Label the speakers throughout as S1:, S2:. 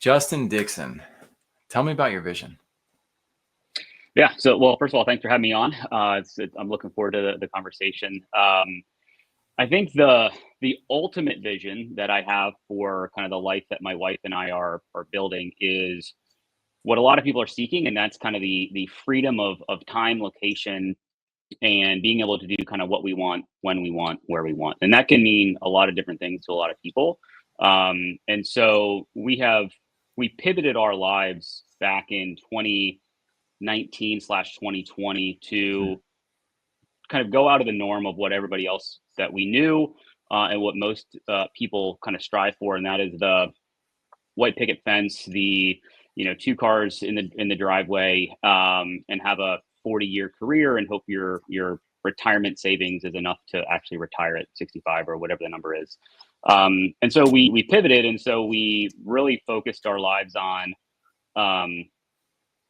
S1: Justin Dixon, tell me about your vision.
S2: Yeah. So, well, first of all, thanks for having me on. I'm looking forward to the conversation. I think the ultimate vision that I have for kind of the life that my wife and I are building is what a lot of people are seeking, and that's kind of the freedom of time, location, and being able to do kind of what we want, when we want, where we want, and that can mean a lot of different things to a lot of people. And so we pivoted our lives back in 2019/2020 to kind of go out of the norm of what everybody else that we knew, and what most people kind of strive for, and that is the white picket fence, the two cars in the driveway, and have a 40-year career and hope your retirement savings is enough to actually retire at 65 or whatever the number is. And so we pivoted, and so we really focused our lives on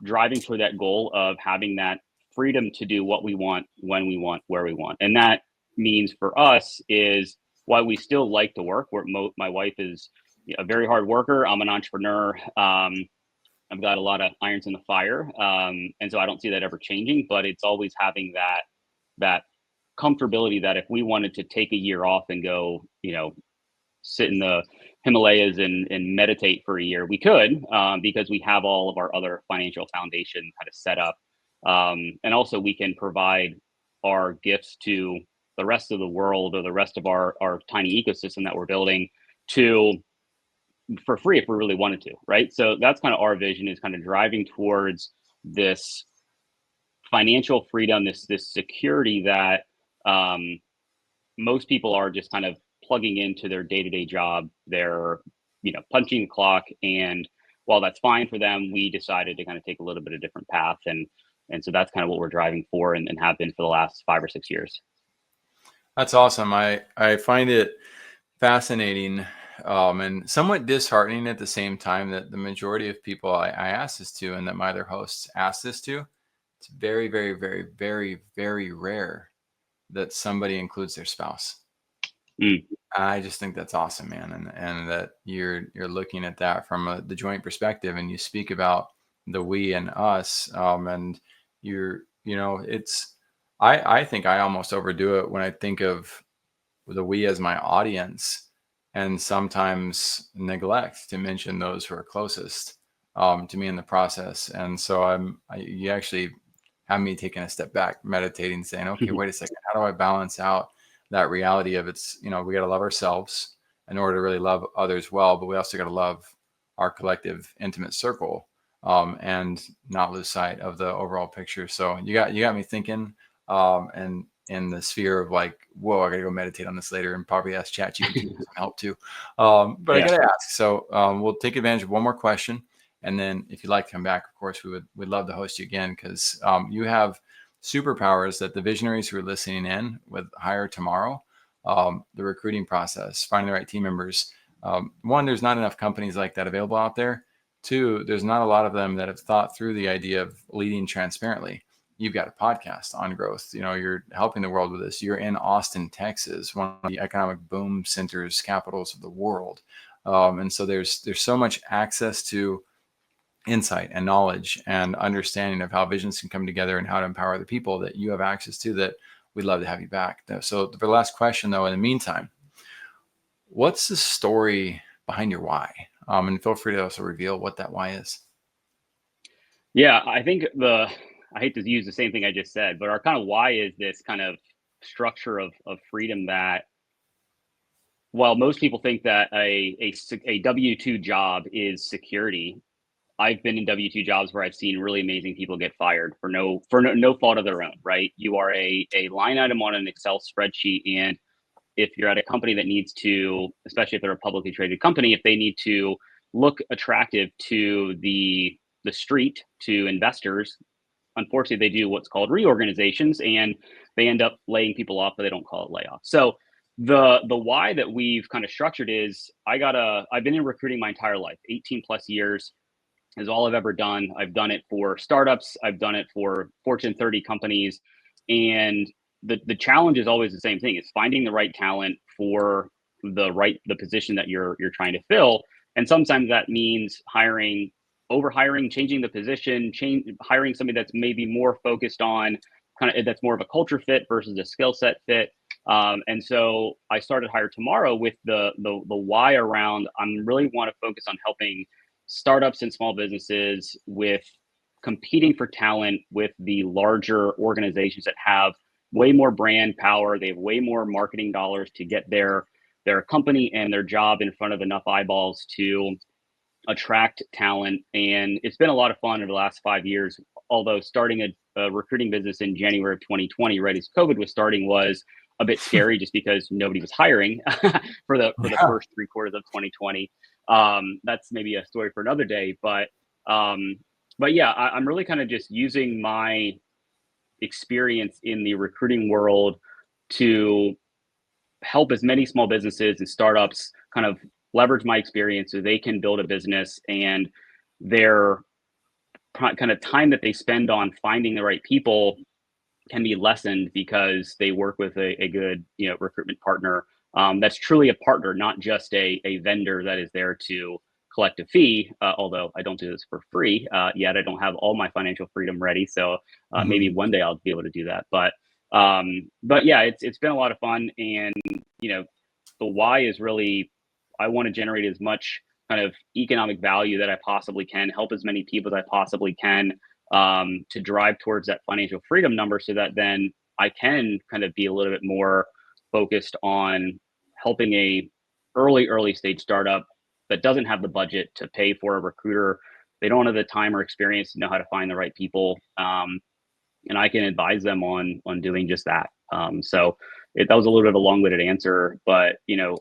S2: driving toward that goal of having that freedom to do what we want, when we want, where we want. And that means for us is while we still like to work, my wife is a very hard worker. I'm an entrepreneur. I've got a lot of irons in the fire. And so I don't see that ever changing, but it's always having that comfortability that if we wanted to take a year off and go, sit in the Himalayas and meditate for a year, we could, because we have all of our other financial foundation kind of set up. And also we can provide our gifts to the rest of the world or the rest of our tiny ecosystem that we're building for free if we really wanted to, right? So that's kind of our vision, is kind of driving towards this financial freedom, this security that most people are just kind of plugging into their day-to-day job. They're punching the clock, and while that's fine for them, we decided to kind of take a little bit of different path, and so that's kind of what we're driving for, and have been for the last 5 or 6 years.
S1: That's awesome. I find it fascinating and somewhat disheartening at the same time that the majority of people I ask this to, and that my other hosts ask this to, it's very, very, very, very, very rare that somebody includes their spouse. I just think that's awesome, man, and that you're looking at that from the joint perspective, and you speak about the we and us, and it's. I think I almost overdo it when I think of the we as my audience, and sometimes neglect to mention those who are closest to me in the process. And so you actually have me taking a step back, meditating, saying, okay, wait a second, how do I balance out that reality of we got to love ourselves in order to really love others well, but we also got to love our collective intimate circle, and not lose sight of the overall picture. So you got me thinking, and in the sphere of like, whoa, I gotta go meditate on this later, and probably ask ChatGPT for some help too. But yeah. I gotta ask. So we'll take advantage of one more question, and then if you'd like to come back, of course, we'd love to host you again, because you have superpowers that the visionaries who are listening in with Hire Tomorrow, the recruiting process, finding the right team members. One, there's not enough companies like that available out there. Two, there's not a lot of them that have thought through the idea of leading transparently. You've got a podcast on growth. You're helping the world with this. You're in Austin, Texas, one of the economic boom centers, capitals of the world. And so there's so much access to insight and knowledge and understanding of how visions can come together and how to empower the people that you have access to, that we'd love to have you back. So for the last question, though, in the meantime, what's the story behind your why? And feel free to also reveal what that why is.
S2: Yeah, I think I hate to use the same thing I just said, but our kind of why is this kind of structure of freedom that, while most people think that a W-2 job is security, I've been in W-2 jobs where I've seen really amazing people get fired for no fault of their own, right? You are a line item on an Excel spreadsheet, and if you're at a company that needs to, especially if they're a publicly traded company, if they need to look attractive to the street, to investors, unfortunately, they do what's called reorganizations, and they end up laying people off, but they don't call it layoff. So the why that we've kind of structured is I've been in recruiting my entire life, 18 plus years is all I've ever done. I've done it for startups. I've done it for Fortune 30 companies. And the challenge is always the same thing. It's finding the right talent for the position that you're trying to fill. And sometimes that means overhiring, changing the position, hiring somebody that's maybe more focused on that's more of a culture fit versus a skill set fit. And so I started Hire Tomorrow with the why around I'm really want to focus on helping startups and small businesses with competing for talent with the larger organizations that have way more brand power. They have way more marketing dollars to get their company and their job in front of enough eyeballs to attract talent. And it's been a lot of fun over the last 5 years. Although starting a recruiting business in January of 2020, right as COVID was starting, was a bit scary just because nobody was hiring for the first 3 quarters of 2020. That's maybe a story for another day, but yeah, I'm really kind of just using my experience in the recruiting world to help as many small businesses and startups kind of leverage my experience so they can build a business, and their kind of time that they spend on finding the right people can be lessened because they work with a good recruitment partner that's truly a partner, not just a vendor that is there to collect a fee. Although I don't do this for free yet. I don't have all my financial freedom ready, so maybe one day I'll be able to do that. But yeah, it's been a lot of fun, and the why is really I want to generate as much kind of economic value that I possibly can, help as many people as I possibly can, to drive towards that financial freedom number, so that then I can kind of be a little bit more focused on helping a early stage startup that doesn't have the budget to pay for a recruiter. They don't have the time or experience to know how to find the right people. And I can advise them on doing just that. So that was a little bit of a long-winded answer, but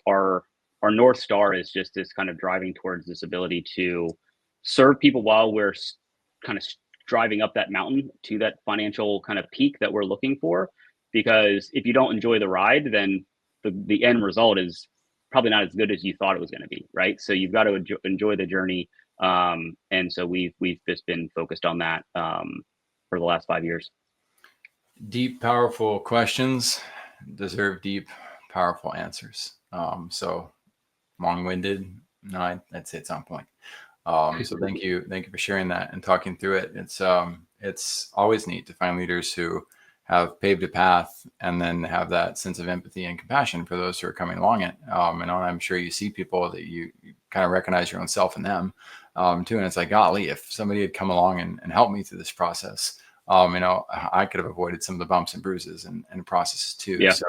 S2: our North Star is just this kind of driving towards this ability to serve people while we're kind of driving up that mountain to that financial kind of peak that we're looking for. Because if you don't enjoy the ride, then the end result is probably not as good as you thought it was going to be, right? So you've got to enjoy the journey. And so we've just been focused on that for the last 5 years.
S1: Deep, powerful questions deserve deep, powerful answers. So long-winded, no, I'd say it's on point. So thank you for sharing that and talking through it. It's always neat to find leaders who have paved a path and then have that sense of empathy and compassion for those who are coming along it. And I'm sure you see people that you kind of recognize your own self in them too. And it's like, golly, if somebody had come along and helped me through this process, I could have avoided some of the bumps and bruises and processes too.
S2: Yeah.
S1: So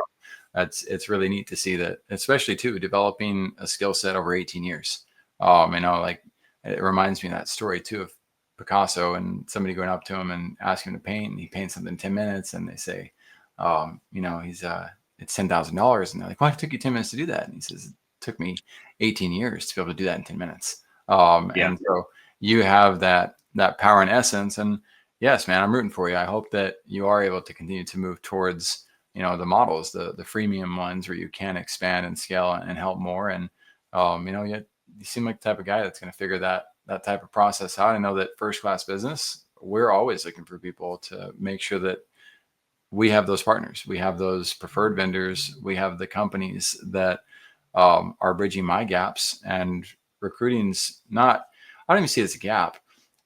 S1: it's really neat to see that, especially too, developing a skill set over 18 years. Like it reminds me of that story too of Picasso and somebody going up to him and asking him to paint, and he paints something in 10 minutes, and they say, it's $10,000. And they're like, why it took you 10 minutes to do that? And he says, it took me 18 years to be able to do that in 10 minutes. And so you have that power in essence. And yes, man, I'm rooting for you. I hope that you are able to continue to move towards, the models, the freemium ones where you can expand and scale and help more. And, you seem like the type of guy that's going to figure that type of process out. I know that First Class Business, we're always looking for people to make sure that we have those partners, we have those preferred vendors, we have the companies that are bridging my gaps. And recruiting's not, I don't even see it as a gap.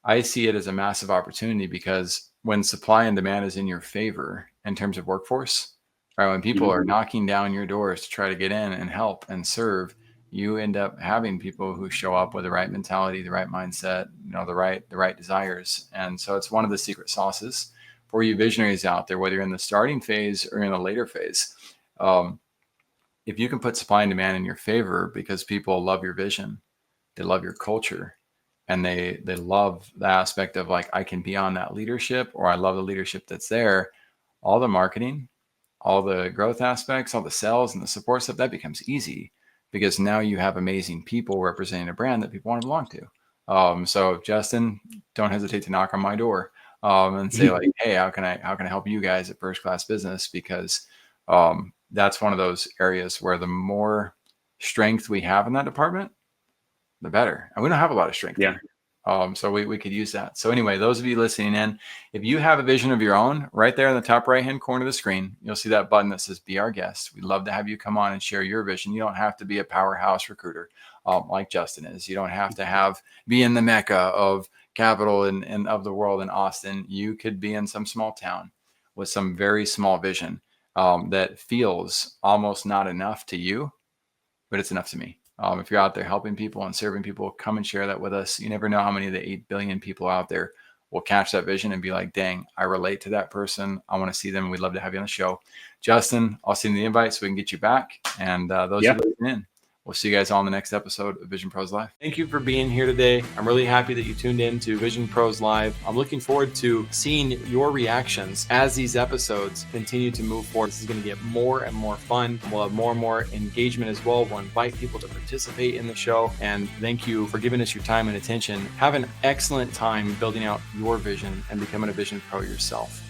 S1: I see it as a massive opportunity, because when supply and demand is in your favor in terms of workforce, right? When people are knocking down your doors to try to get in and help and serve, you end up having people who show up with the right mentality, the right mindset, the right desires. And so it's one of the secret sauces for you visionaries out there, whether you're in the starting phase or in a later phase. If you can put supply and demand in your favor, because people love your vision, they love your culture, and they love the aspect of like, I can be on that leadership, or I love the leadership that's there, all the marketing, all the growth aspects, all the sales and the support stuff, that becomes easy, because now you have amazing people representing a brand that people want to belong to. So Justin, don't hesitate to knock on my door and say like, hey, how can I help you guys at First Class Business? Because that's one of those areas where the more strength we have in that department, the better. And we don't have a lot of strength here. So we could use that. So anyway, those of you listening in, if you have a vision of your own, right there in the top right-hand corner of the screen, you'll see that button that says Be Our Guest. We'd love to have you come on and share your vision. You don't have to be a powerhouse recruiter like Justin is. You don't have to be in the mecca of capital and of the world in Austin. You could be in some small town with some very small vision that feels almost not enough to you, but it's enough to me. If you're out there helping people and serving people, come and share that with us. You never know how many of the 8 billion people out there will catch that vision and be like, dang, I relate to that person. I want to see them. We'd love to have you on the show. Justin, I'll send the invite so we can get you back. And those who listen in, we'll see you guys all in the next episode of Vision Pros Live. Thank you for being here today. I'm really happy that you tuned in to Vision Pros Live. I'm looking forward to seeing your reactions as these episodes continue to move forward. This is going to get more and more fun. We'll have more and more engagement as well. We'll invite people to participate in the show. And thank you for giving us your time and attention. Have an excellent time building out your vision and becoming a Vision Pro yourself.